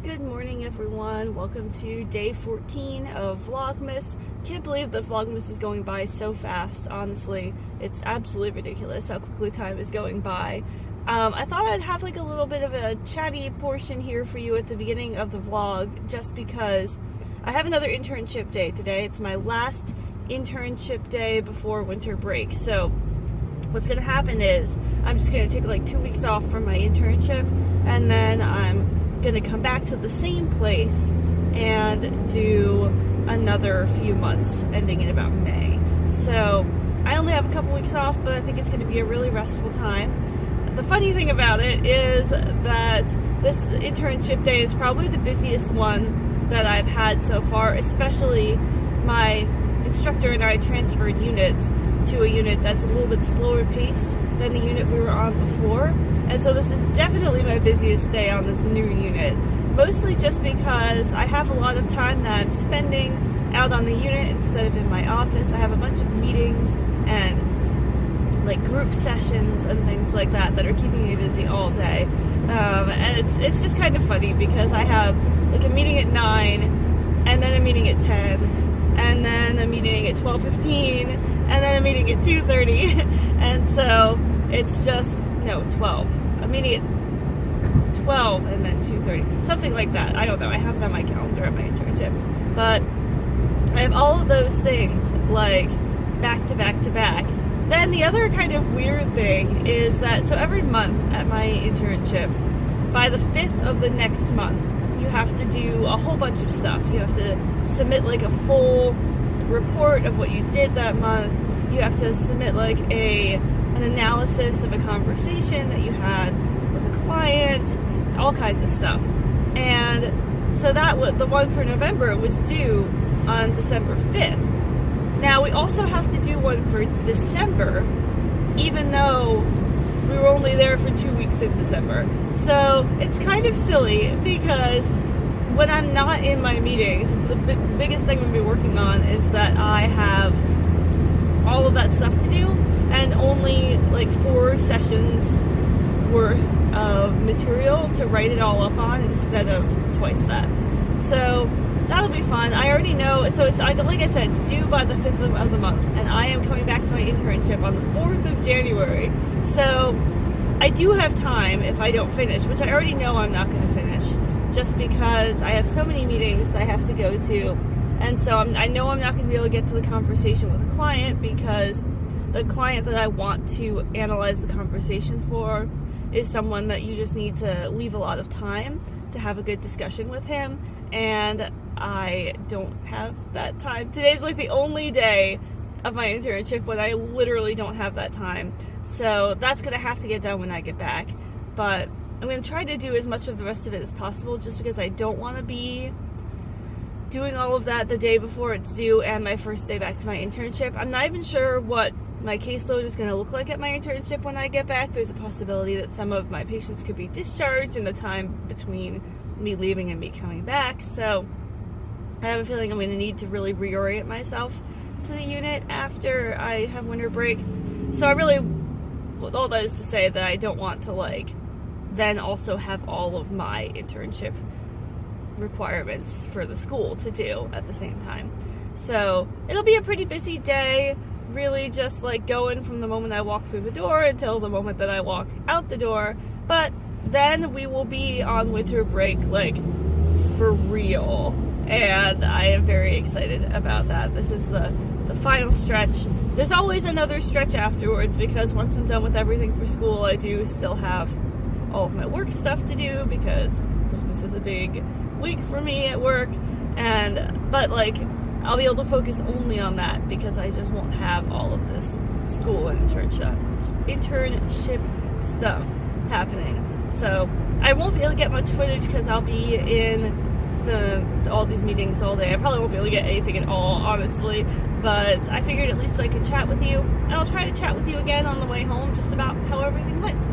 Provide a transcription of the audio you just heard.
Good morning, everyone. Welcome to day 14 of Vlogmas. Can't believe that Vlogmas is going by so fast, honestly. It's absolutely ridiculous how quickly time is going by. I thought I'd have like a little bit of a chatty portion here for you at the beginning of the vlog, just because I have another internship day today. It's my last internship day before winter break. So what's going to happen is I'm just going to take like 2 weeks off from my internship, and then I'm going to come back to the same place and do another few months ending in about May. So I only have a couple weeks off, but I think it's going to be a really restful time. The funny thing about it is that this internship day is probably the busiest one that I've had so far, especially my instructor and I transferred units to a unit that's a little bit slower paced than the unit we were on before. And so this is definitely my busiest day on this new unit, mostly just because I have a lot of time that I'm spending out on the unit instead of in my office. I have a bunch of meetings and like group sessions and things like that that are keeping me busy all day. And it's just kind of funny because I have like a meeting at 9, and then a meeting at 10, and then a meeting at 12:15, and then a meeting at 2:30, and so it's just, no, 12. A meeting at 12 and then 2:30, something like that. I don't know. I have it on my calendar at my internship, but I have all of those things like back to back to back. Then the other kind of weird thing is that, so every month at my internship, by the 5th of the next month, you have to do a whole bunch of stuff. You have to submit like a full report of what you did that month. You have to submit like an analysis of a conversation that you had with a client, all kinds of stuff. And so the one for November was due on December 5th. Now we also have to do one for December, even though we were only there for 2 weeks in December. So it's kind of silly because when I'm not in my meetings, the biggest thing I'm going to be working on is that I have all of that stuff to do and only like 4 sessions worth of material to write it all up on instead of twice that. So that'll be fun. I already know, so it's, like I said, it's due by the 5th of the month, and I am coming back to my internship on the 4th of January. So I do have time if I don't finish, which I already know I'm not going to finish, just because I have so many meetings that I have to go to, and so I know I'm not going to be able to get to the conversation with a client because the client that I want to analyze the conversation for is someone that you just need to leave a lot of time to have a good discussion with him, and I don't have that time. Today's like the only day of my internship when I literally don't have that time. So that's going to have to get done when I get back. But I'm going to try to do as much of the rest of it as possible just because I don't want to be doing all of that the day before it's due and my first day back to my internship. I'm not even sure what my caseload is going to look like at my internship when I get back. There's a possibility that some of my patients could be discharged in the time between me leaving and me coming back. So I have a feeling I'm going to need to really reorient myself to the unit after I have winter break. So all that is to say that I don't want to like then also have all of my internship requirements for the school to do at the same time. So it'll be a pretty busy day, really just like going from the moment I walk through the door until the moment that I walk out the door. But then we will be on winter break, like for real, and I am very excited about that. This is the final stretch. There's always another stretch afterwards because once I'm done with everything for school, I do still have all of my work stuff to do because Christmas is a big week for me at work, but like I'll be able to focus only on that because I just won't have all of this school and internship stuff happening. So I won't be able to get much footage because I'll be in all these meetings all day. I probably won't be able to get anything at all, honestly, but I figured at least I could chat with you, and I'll try to chat with you again on the way home just about how everything went.